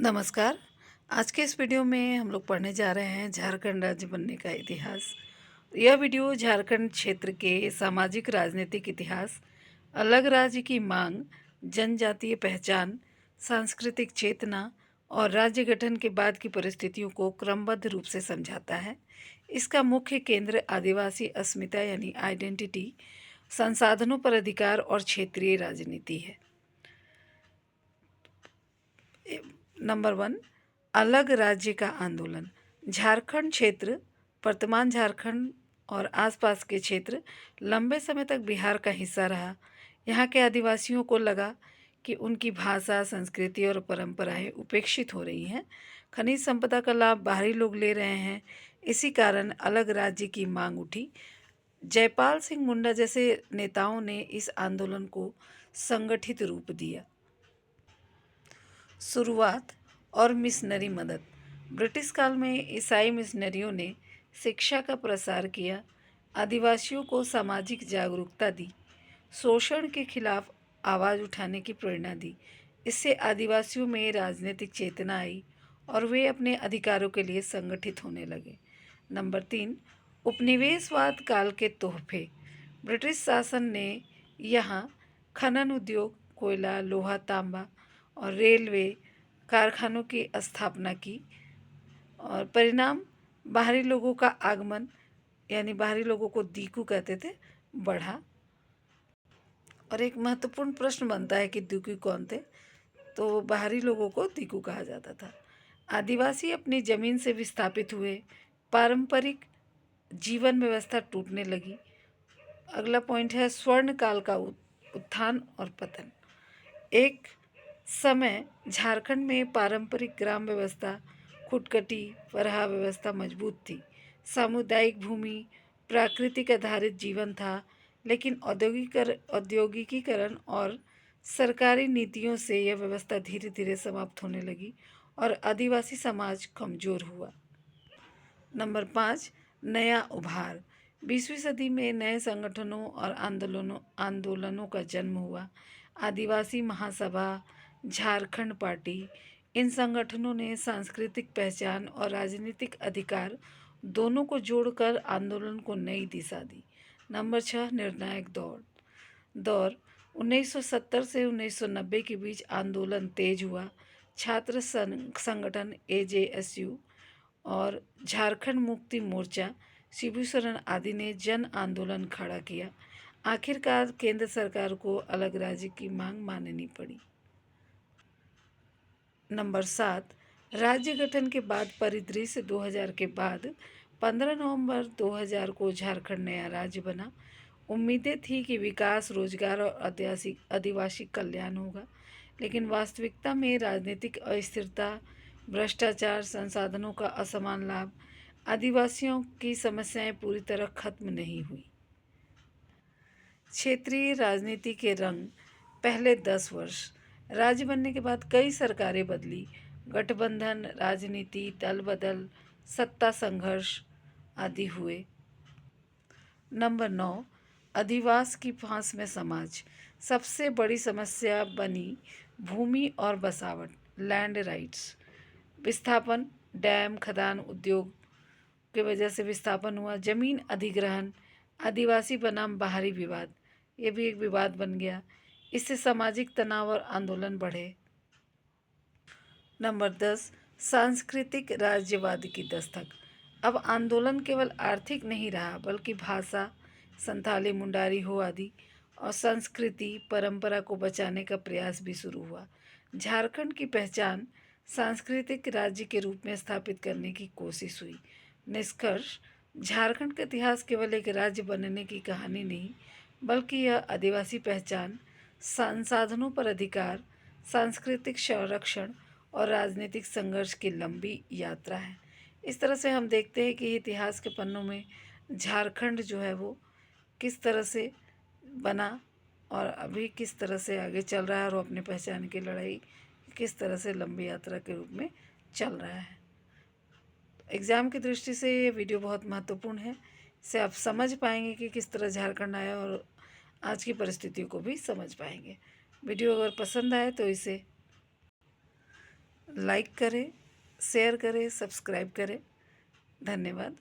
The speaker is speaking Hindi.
नमस्कार। आज के इस वीडियो में हम लोग पढ़ने जा रहे हैं झारखंड राज्य बनने का इतिहास। यह वीडियो झारखंड क्षेत्र के सामाजिक राजनीतिक इतिहास, अलग राज्य की मांग, जनजातीय पहचान, सांस्कृतिक चेतना और राज्य गठन के बाद की परिस्थितियों को क्रमबद्ध रूप से समझाता है। इसका मुख्य केंद्र आदिवासी अस्मिता यानी आइडेंटिटी, संसाधनों पर अधिकार और क्षेत्रीय राजनीति है। नंबर 1, अलग राज्य का आंदोलन। झारखंड क्षेत्र, वर्तमान झारखंड और आसपास के क्षेत्र लंबे समय तक बिहार का हिस्सा रहा। यहाँ के आदिवासियों को लगा कि उनकी भाषा, संस्कृति और परंपराएं उपेक्षित हो रही हैं। खनिज संपदा का लाभ बाहरी लोग ले रहे हैं। इसी कारण अलग राज्य की मांग उठी। जयपाल सिंह मुंडा जैसे नेताओं ने इस आंदोलन को संगठित रूप दिया। शुरुआत और मिशनरी मदद। ब्रिटिश काल में ईसाई मिशनरियों ने शिक्षा का प्रसार किया, आदिवासियों को सामाजिक जागरूकता दी, शोषण के खिलाफ आवाज़ उठाने की प्रेरणा दी। इससे आदिवासियों में राजनीतिक चेतना आई और वे अपने अधिकारों के लिए संगठित होने लगे। नंबर 3, उपनिवेशवाद काल के तोहफे। ब्रिटिश शासन ने यहाँ खनन उद्योग, कोयला, लोहा, तांबा और रेलवे कारखानों की स्थापना की और परिणाम बाहरी लोगों का आगमन, यानी बाहरी लोगों को दीकू कहते थे, बढ़ा। और एक महत्वपूर्ण प्रश्न बनता है कि दीकू कौन थे? तो बाहरी लोगों को दीकू कहा जाता था। आदिवासी अपनी ज़मीन से विस्थापित हुए, पारंपरिक जीवन व्यवस्था टूटने लगी। अगला पॉइंट है स्वर्ण काल का उत्थान और पतन। एक समय झारखंड में पारंपरिक ग्राम व्यवस्था, खुटकटी फरहा व्यवस्था मजबूत थी। सामुदायिक भूमि, प्राकृतिक आधारित जीवन था, लेकिन औद्योगिकीकरण और सरकारी नीतियों से यह व्यवस्था धीरे धीरे समाप्त होने लगी और आदिवासी समाज कमज़ोर हुआ। नंबर 5, नया उभार। 20वीं सदी में नए संगठनों और आंदोलनों का जन्म हुआ। आदिवासी महासभा, झारखंड पार्टी, इन संगठनों ने सांस्कृतिक पहचान और राजनीतिक अधिकार दोनों को जोड़कर आंदोलन को नई दिशा दी। नंबर 6, निर्णायक दौर 1970 से 1990 के बीच आंदोलन तेज हुआ। छात्र संगठन AJSU और झारखंड मुक्ति मोर्चा, शिबू सोरेन आदि ने जन आंदोलन खड़ा किया। आखिरकार केंद्र सरकार को अलग राज्य की मांग माननी पड़ी। नंबर 7, राज्य गठन के बाद परिदृश्य। 2000 के बाद 15 नवंबर 2000 को झारखंड नया राज्य बना। उम्मीदें थी कि विकास, रोजगार और आदिवासी कल्याण होगा, लेकिन वास्तविकता में राजनीतिक अस्थिरता, भ्रष्टाचार, संसाधनों का असमान लाभ, आदिवासियों की समस्याएं पूरी तरह खत्म नहीं हुई। क्षेत्रीय राजनीति के रंग। पहले 10 वर्ष। राज्य बनने के बाद कई सरकारें बदली, गठबंधन राजनीति, दल बदल, सत्ता संघर्ष आदि हुए। नंबर 9, अधिवास की फांस में समाज। सबसे बड़ी समस्या बनी भूमि और बसावट, लैंड राइट्स। विस्थापन, डैम, खदान, उद्योग की वजह से विस्थापन हुआ। जमीन अधिग्रहण, आदिवासी बनाम बाहरी विवाद, ये भी एक विवाद बन गया। इससे सामाजिक तनाव और आंदोलन बढ़े। नंबर 10, सांस्कृतिक राज्यवाद की दस्तक। अब आंदोलन केवल आर्थिक नहीं रहा, बल्कि भाषा, संथाली, मुंडारी हो आदि और संस्कृति परंपरा को बचाने का प्रयास भी शुरू हुआ। झारखंड की पहचान सांस्कृतिक राज्य के रूप में स्थापित करने की कोशिश हुई। निष्कर्ष, झारखंड का इतिहास केवल एक राज्य बनने की कहानी नहीं, बल्कि यह आदिवासी पहचान, संसाधनों पर अधिकार, सांस्कृतिक संरक्षण और राजनीतिक संघर्ष की लंबी यात्रा है। इस तरह से हम देखते हैं कि इतिहास के पन्नों में झारखंड जो है वो किस तरह से बना और अभी किस तरह से आगे चल रहा है और अपने पहचान की लड़ाई किस तरह से लंबी यात्रा के रूप में चल रहा है। एग्ज़ाम की दृष्टि से ये वीडियो बहुत महत्वपूर्ण है। इससे आप समझ पाएंगे कि किस तरह झारखंड आया और आज की परिस्थितियों को भी समझ पाएंगे। वीडियो अगर पसंद आए तो इसे लाइक करें, शेयर करें, सब्सक्राइब करें। धन्यवाद।